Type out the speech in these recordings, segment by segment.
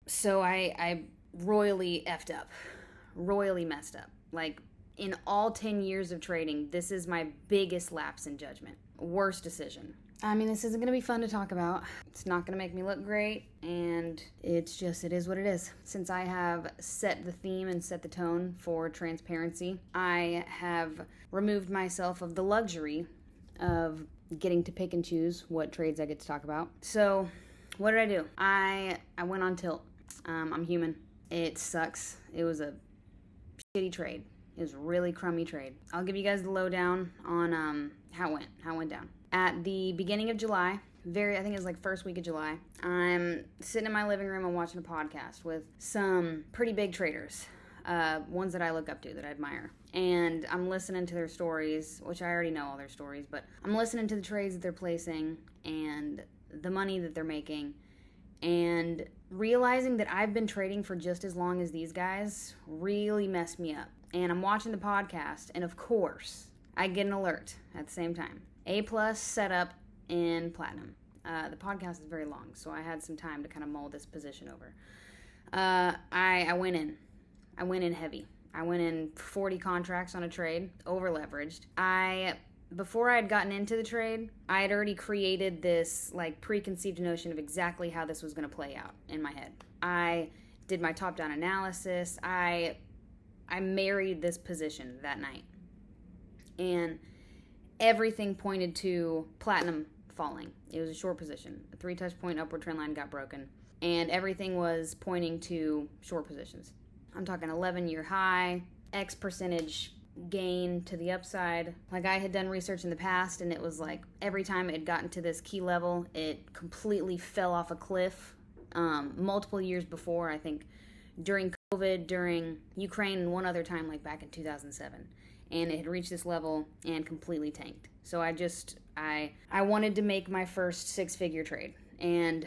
So I royally effed up, royally messed up. Like, in all 10 years of trading, this is my biggest lapse in judgment. Worst decision. I mean, this isn't going to be fun to talk about. It's not going to make me look great, and it is what it is. Since I have set the theme and set the tone for transparency, I have removed myself of the luxury of getting to pick and choose what trades I get to talk about. So, what did I do? I went on tilt. I'm human. It sucks. It was a shitty trade. It was a really crummy trade. I'll give you guys the lowdown on how it went down. At the beginning of July, I think it was like first week of July, I'm sitting in my living room and watching a podcast with some pretty big traders, ones that I look up to, that I admire. And I'm listening to their stories, which I already know all their stories, but I'm listening to the trades that they're placing and the money that they're making, and realizing that I've been trading for just as long as these guys really messed me up. And I'm watching the podcast, and of course, I get an alert at the same time. A+ setup in platinum. The podcast is very long, so I had some time to kind of mull this position over. I went in. I went in heavy. I went in 40 contracts on a trade, over leveraged. Before I had gotten into the trade, I had already created this like preconceived notion of exactly how this was going to play out in my head. I did my top-down analysis. I married this position that night. And everything pointed to platinum falling. It was a short position. A 3 touch point upward trend line got broken. And everything was pointing to short positions. I'm talking 11-year high, X percentage gain to the upside. Like, I had done research in the past, and it was like every time it had gotten to this key level, it completely fell off a cliff. Multiple years before, I think during COVID, during Ukraine, and one other time, like back in 2007. And it had reached this level and completely tanked. So I wanted to make my first 6-figure trade, and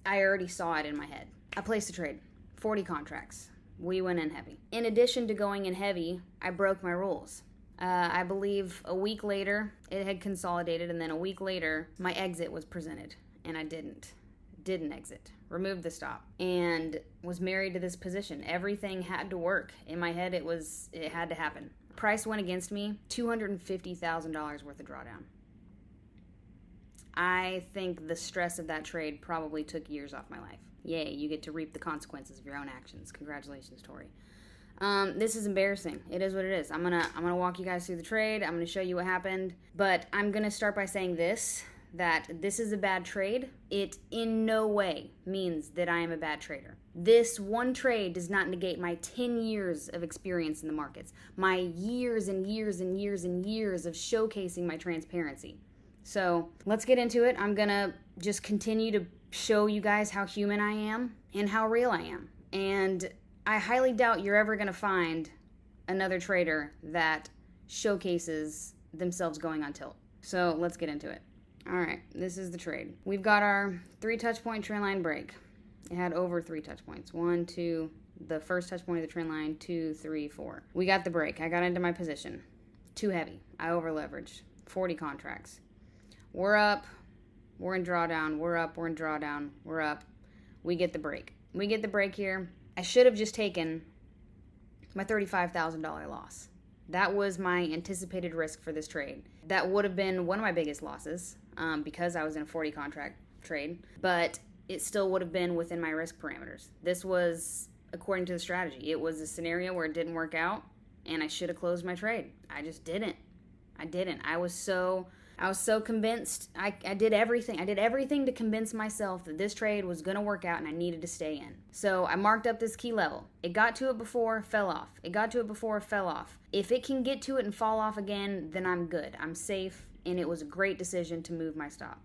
I already saw it in my head. I placed a trade, 40 contracts. We went in heavy. In addition to going in heavy, I broke my rules. I believe a week later, it had consolidated, and then a week later, my exit was presented, and I didn't exit. Removed the stop, and was married to this position. Everything had to work. In my head, it had to happen. Price went against me, $250,000 worth of drawdown. I think the stress of that trade probably took years off my life. Yay, you get to reap the consequences of your own actions. Congratulations, Tori. This is embarrassing. It is what it is. I'm gonna walk you guys through the trade. I'm gonna show you what happened. But I'm gonna start by saying that this is a bad trade. It in no way means that I am a bad trader. This one trade does not negate my 10 years of experience in the markets, my years and years and years and years of showcasing my transparency. So let's get into it. I'm gonna just continue to show you guys how human I am and how real I am. And I highly doubt you're ever gonna find another trader that showcases themselves going on tilt. So let's get into it. All right, this is the trade. We've got our 3 touch point trend line break. It had over 3 touch points. 1, 2, the first touch point of the trend line, 2, 3, 4. We got the break. I got into my position. Too heavy. I over leveraged. 40 contracts. We're up. We're in drawdown. We're up. We're in drawdown. We're up. We get the break. We get the break here. I should have just taken my $35,000 loss. That was my anticipated risk for this trade. That would have been one of my biggest losses because I was in a 40 contract trade, but it still would have been within my risk parameters. This was according to the strategy. It was a scenario where it didn't work out, and I should have closed my trade. I just didn't. I was so convinced. I did everything. I did everything to convince myself that this trade was going to work out and I needed to stay in. So I marked up this key level. It got to it before, fell off. It got to it before, fell off. If it can get to it and fall off again, then I'm good. I'm safe, and it was a great decision to remove my stop.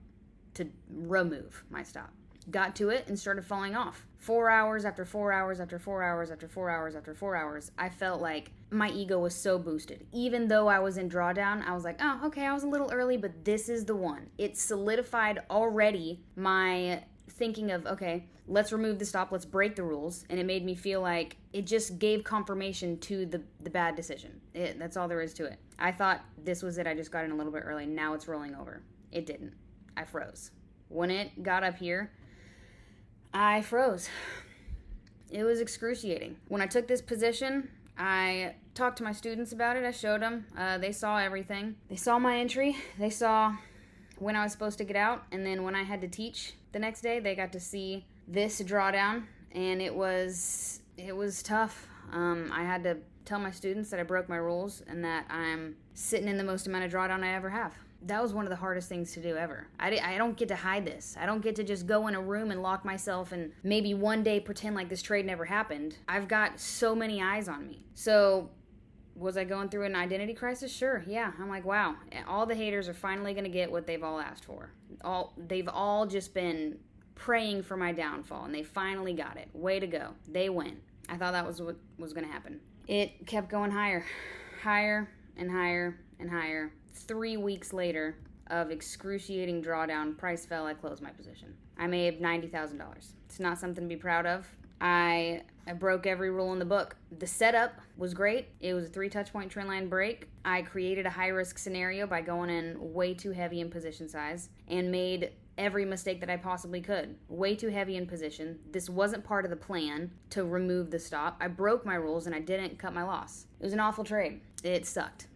Got to it and started falling off. 4 hours after 4 hours after 4 hours after 4 hours after 4 hours, I felt like my ego was so boosted. Even though I was in drawdown, I was like, oh, okay, I was a little early, but this is the one. It solidified already my thinking of, okay, let's remove the stop, let's break the rules. And it made me feel like it just gave confirmation to the bad decision. That's all there is to it. I thought this was it. I just got in a little bit early. Now it's rolling over. It didn't. I froze. When it got up here, I froze. It was excruciating. When I took this position, I talked to my students about it. I showed them. They saw everything. They saw my entry. They saw when I was supposed to get out. And then when I had to teach the next day, they got to see this drawdown. And it was tough. I had to tell my students that I broke my rules and that I'm sitting in the most amount of drawdown I ever have. That was one of the hardest things to do ever. I don't get to hide this. I don't get to just go in a room and lock myself and maybe one day pretend like this trade never happened. I've got so many eyes on me. So was I going through an identity crisis? Sure, yeah. I'm like, wow, all the haters are finally going to get what they've all asked for. They've all just been praying for my downfall, and they finally got it. Way to go. They win. I thought that was what was going to happen. It kept going higher, higher and higher and higher. 3 weeks later of excruciating drawdown, price fell, I closed my position. I made $90,000. It's not something to be proud of. I broke every rule in the book. The setup was great. It was a 3 touch point trendline break. I created a high risk scenario by going in way too heavy in position size and made every mistake that I possibly could. Way too heavy in position. This wasn't part of the plan to remove the stop. I broke my rules and I didn't cut my loss. It was an awful trade. It sucked.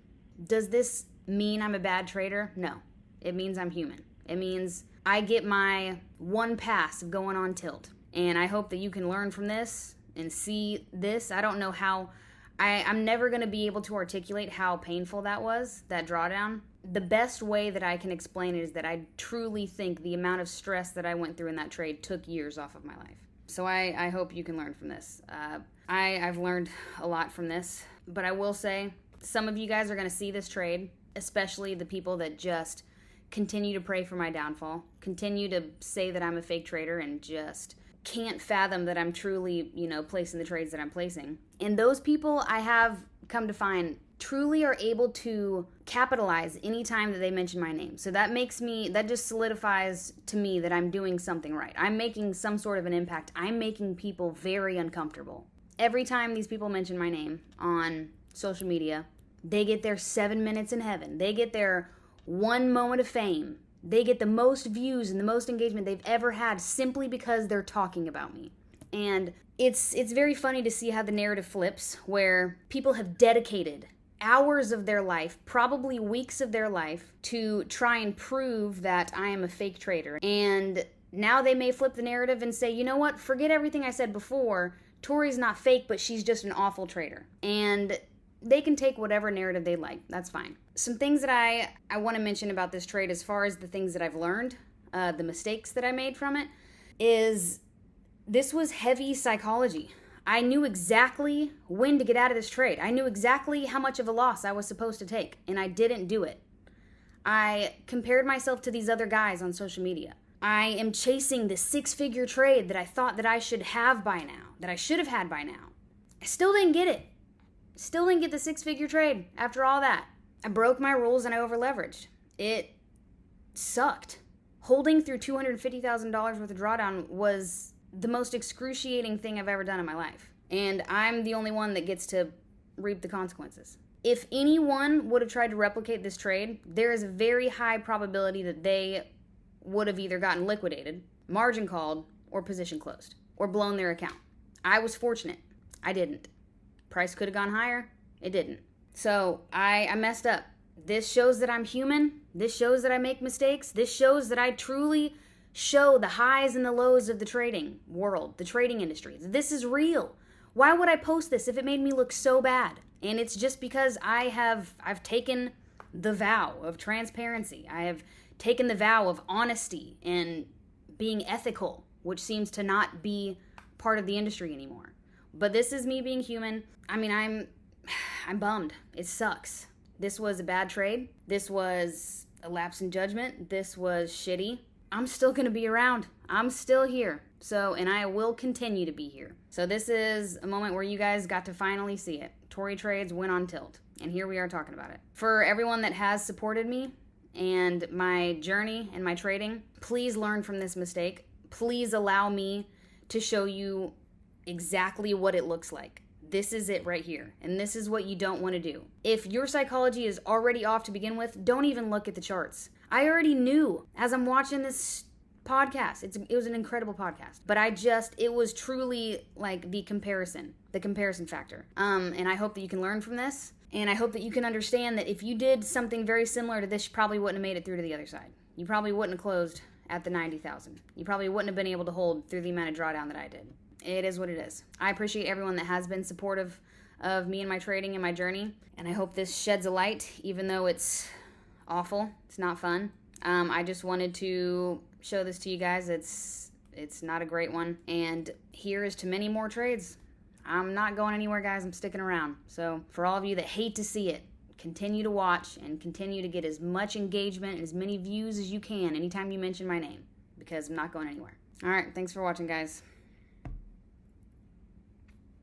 Does this mean I'm a bad trader? No. It means I'm human. It means I get my one pass of going on tilt. And I hope that you can learn from this and see this. I don't know how, I'm never going to be able to articulate how painful that was, that drawdown. The best way that I can explain it is that I truly think the amount of stress that I went through in that trade took years off of my life. So I hope you can learn from this. I've learned a lot from this, but I will say some of you guys are going to see this trade, especially the people that just continue to pray for my downfall, continue to say that I'm a fake trader and just can't fathom that I'm truly, placing the trades that I'm placing. And those people I have come to find truly are able to capitalize anytime that they mention my name. So that just solidifies to me that I'm doing something right. I'm making some sort of an impact. I'm making people very uncomfortable. Every time these people mention my name on social media, they get their 7 minutes in heaven. They get their one moment of fame. They get the most views and the most engagement they've ever had simply because they're talking about me. And it's very funny to see how the narrative flips, where people have dedicated hours of their life, probably weeks of their life, to try and prove that I am a fake trader. And now they may flip the narrative and say, you know what, forget everything I said before. Tori's not fake, but she's just an awful trader. And they can take whatever narrative they like. That's fine. Some things that I want to mention about this trade, as far as the things that I've learned, the mistakes that I made from it, is this was heavy psychology. I knew exactly when to get out of this trade. I knew exactly how much of a loss I was supposed to take, and I didn't do it. I compared myself to these other guys on social media. I am chasing this 6-figure trade that I thought that I should have by now, that I should have had by now. I still didn't get it. Still didn't get the 6-figure trade after all that. I broke my rules and I overleveraged. It sucked. Holding through $250,000 worth of drawdown was the most excruciating thing I've ever done in my life. And I'm the only one that gets to reap the consequences. If anyone would have tried to replicate this trade, there is a very high probability that they would have either gotten liquidated, margin called, or position closed, or blown their account. I was fortunate. I didn't. Price could have gone higher. It didn't. So I messed up. This shows that I'm human. This shows that I make mistakes. This shows that I truly show the highs and the lows of the trading world, the trading industry. This is real. Why would I post this if it made me look so bad? And it's just because I've taken the vow of transparency. I have taken the vow of honesty and being ethical, which seems to not be part of the industry anymore. But this is me being human. I mean, I'm bummed. It sucks. This was a bad trade. This was a lapse in judgment. This was shitty. I'm still going to be around. I'm still here. And I will continue to be here. So this is a moment where you guys got to finally see it. Tori Trades went on tilt. And here we are talking about it. For everyone that has supported me and my journey and my trading, please learn from this mistake. Please allow me to show you exactly what it looks like. This is it right here. And this is what you don't want to do. If your psychology is already off to begin with, don't even look at the charts. I already knew as I'm watching this podcast. It was an incredible podcast. But it was truly like the comparison factor. And I hope that you can learn from this. And I hope that you can understand that if you did something very similar to this, you probably wouldn't have made it through to the other side. You probably wouldn't have closed at the 90,000. You probably wouldn't have been able to hold through the amount of drawdown that I did. It is what it is. I appreciate everyone that has been supportive of me and my trading and my journey. And I hope this sheds a light, even though it's awful. It's not fun. I just wanted to show this to you guys. It's not a great one. And here is to many more trades. I'm not going anywhere, guys. I'm sticking around. So for all of you that hate to see it, continue to watch and continue to get as much engagement and as many views as you can anytime you mention my name, because I'm not going anywhere. All right. Thanks for watching, guys.